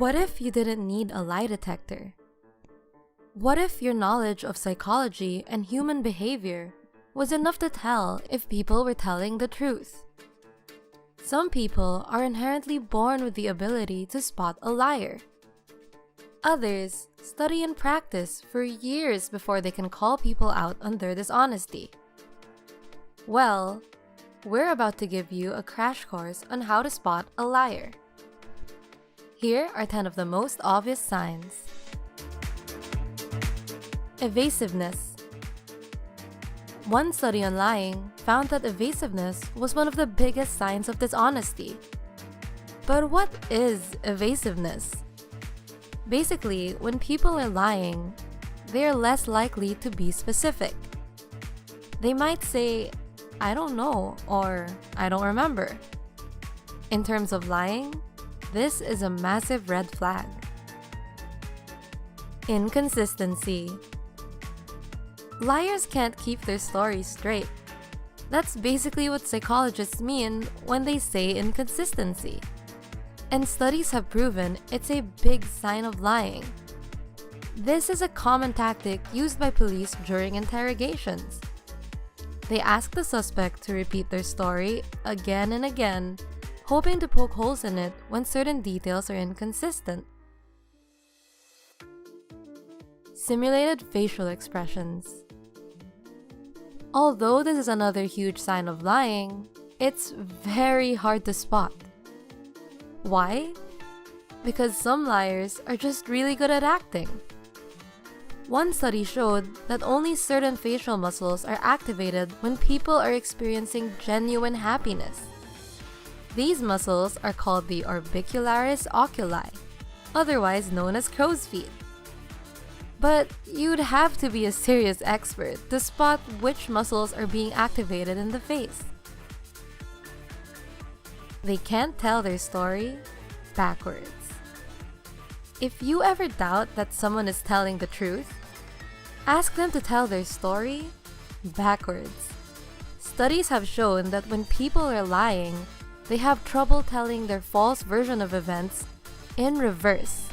What if you didn't need a lie detector? What if your knowledge of psychology and human behavior was enough to tell if people were telling the truth? Some people are inherently born with the ability to spot a liar. Others study and practice for years before they can call people out on their dishonesty. Well, we're about to give you a crash course on how to spot a liar. Here are 10 of the most obvious signs. Evasiveness. One study on lying found that evasiveness was one of the biggest signs of dishonesty. But what is evasiveness? Basically, when people are lying, they are less likely to be specific. They might say, "I don't know," or "I don't remember." In terms of lying, this is a massive red flag. Inconsistency. Liars can't keep their stories straight. That's basically what psychologists mean when they say inconsistency. And studies have proven it's a big sign of lying. This is a common tactic used by police during interrogations. They ask the suspect to repeat their story again and again, hoping to poke holes in it when certain details are inconsistent. Simulated facial expressions. Although this is another huge sign of lying, it's very hard to spot. Why? Because some liars are just really good at acting. One study showed that only certain facial muscles are activated when people are experiencing genuine happiness. These muscles are called the orbicularis oculi, otherwise known as crow's feet. But you'd have to be a serious expert to spot which muscles are being activated in the face. They can't tell their story backwards. If you ever doubt that someone is telling the truth, ask them to tell their story backwards. Studies have shown that when people are lying, they have trouble telling their false version of events in reverse.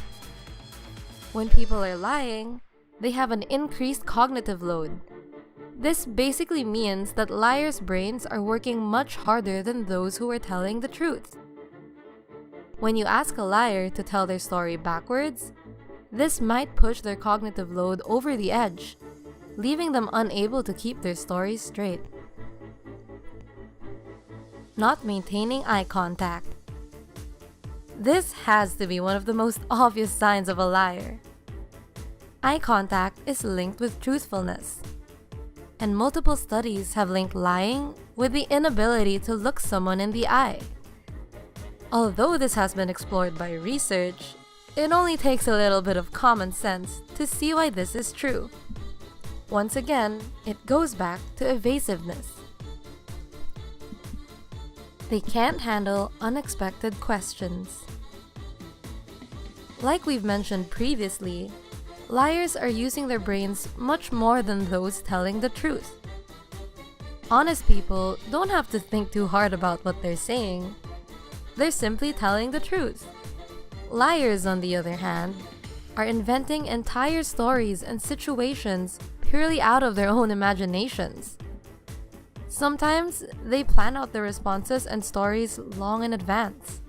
When people are lying, they have an increased cognitive load. This basically means that liars' brains are working much harder than those who are telling the truth. When you ask a liar to tell their story backwards, this might push their cognitive load over the edge, leaving them unable to keep their stories straight. Not maintaining eye contact. This has to be one of the most obvious signs of a liar. Eye contact is linked with truthfulness, and multiple studies have linked lying with the inability to look someone in the eye. Although this has been explored by research, it only takes a little bit of common sense to see why this is true. Once again, it goes back to evasiveness. They can't handle unexpected questions. Like we've mentioned previously, liars are using their brains much more than those telling the truth. Honest people don't have to think too hard about what they're saying. They're simply telling the truth. Liars, on the other hand, are inventing entire stories and situations purely out of their own imaginations. Sometimes they plan out their responses and stories long in advance.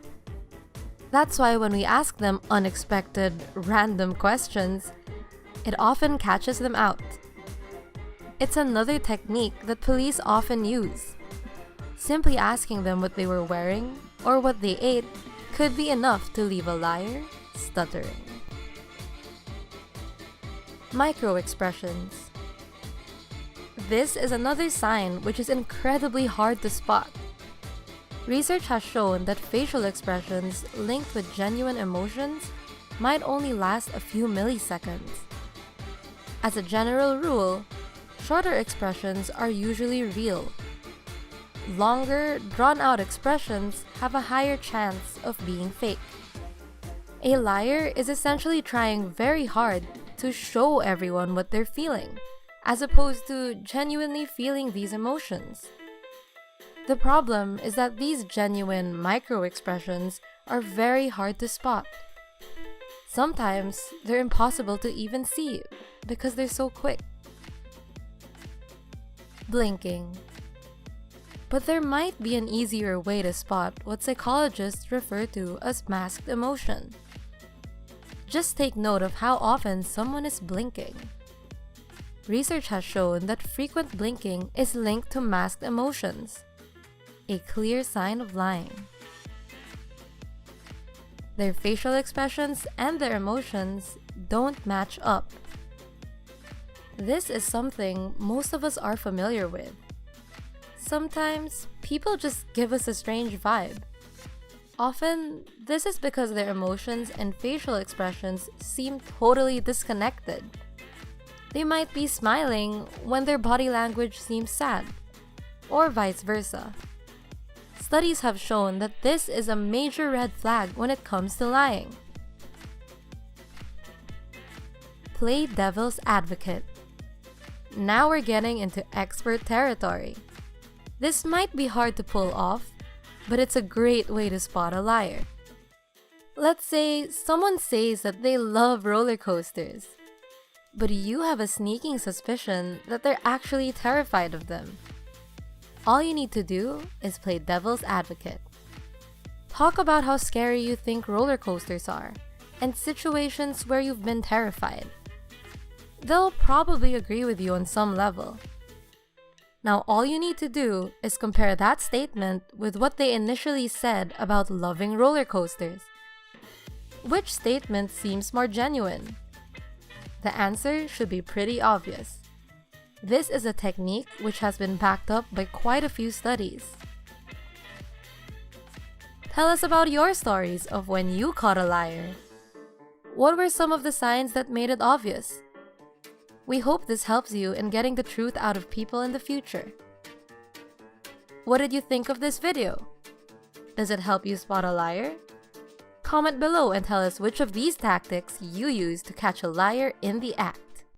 That's why when we ask them unexpected, random questions, it often catches them out. It's another technique that police often use. Simply asking them what they were wearing or what they ate could be enough to leave a liar stuttering. Micro-expressions. This is another sign which is incredibly hard to spot. Research has shown that facial expressions linked with genuine emotions might only last a few milliseconds. As a general rule, shorter expressions are usually real. Longer, drawn-out expressions have a higher chance of being fake. A liar is essentially trying very hard to show everyone what they're feeling, as opposed to genuinely feeling these emotions. The problem is that these genuine micro-expressions are very hard to spot. Sometimes they're impossible to even see because they're so quick. Blinking. But there might be an easier way to spot what psychologists refer to as masked emotion. Just take note of how often someone is blinking. Research has shown that frequent blinking is linked to masked emotions, a clear sign of lying. Their facial expressions and their emotions don't match up. This is something most of us are familiar with. Sometimes, people just give us a strange vibe. Often, this is because their emotions and facial expressions seem totally disconnected. They might be smiling when their body language seems sad, or vice versa. Studies have shown that this is a major red flag when it comes to lying. Play devil's advocate. Now we're getting into expert territory. This might be hard to pull off, but it's a great way to spot a liar. Let's say someone says that they love roller coasters, but you have a sneaking suspicion that they're actually terrified of them. All you need to do is play devil's advocate. Talk about how scary you think roller coasters are, and situations where you've been terrified. They'll probably agree with you on some level. Now all you need to do is compare that statement with what they initially said about loving roller coasters. Which statement seems more genuine? The answer should be pretty obvious. This is a technique which has been backed up by quite a few studies. Tell us about your stories of when you caught a liar. What were some of the signs that made it obvious? We hope this helps you in getting the truth out of people in the future. What did you think of this video? Does it help you spot a liar? Comment below and tell us which of these tactics you use to catch a liar in the act.